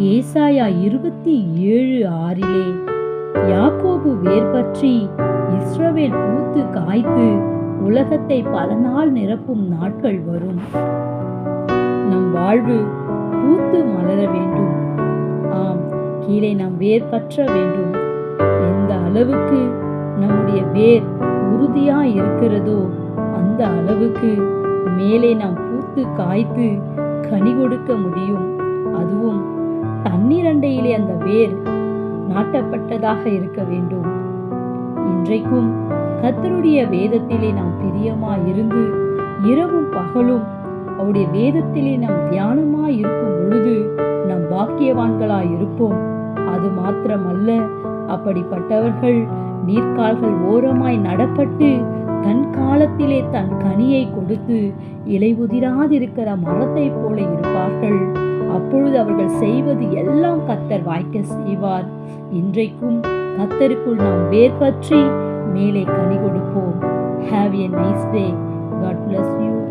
ஏசாயா 27:6 யாக்கோபு வேர் பற்றி இஸ்ரவேல் பூத்து காய்த்து உலகத்தை பல நாள் நிரப்பும் நாட்கள் வரும். நம் வாழ்வு பூத்து மலர வேண்டும். ஆம், கீழே நாம் வேர் பற்ற வேண்டும். எந்த அளவுக்கு நம்முடைய வேர் உறுதியா இருக்கிறதோ அந்த அளவுக்கு மேலே நாம் பூத்து காய்த்து கனி கொடுக்க முடியும். அதுவும் தண்ணீர் அண்டையிலே அந்த வேர் நாட்டப்பட்டதாக இருக்க வேண்டும். இன்றைக்கும் கர்த்தருடைய வேதத்திலே நாம் பிரியமாய் இருந்து இரவும் பகலும் அவருடைய வேதத்திலே நாம் தியானமாய் இருக்கும் பொழுது நாம் பாக்கியவான்களாய் இருப்போம். அது மாத்திரமல்ல, அப்படிப்பட்டவர்கள் நீர்க்கால்கள் ஓரமாய் நடப்பட்டு தன் காலத்திலே தன் கனியை கொடுத்து இலை உதிராதிருக்கிற மரத்தை போல இருப்பார்கள். அப்பொழுது அவர்கள் செய்வது எல்லாம் கர்த்தர் வாய்க்க செய்வார். இன்றைக்கும் கர்த்தருக்குள் நாம் வேர் பற்றி மேலே கனி கொடுப்போம். Have a nice day. God bless you.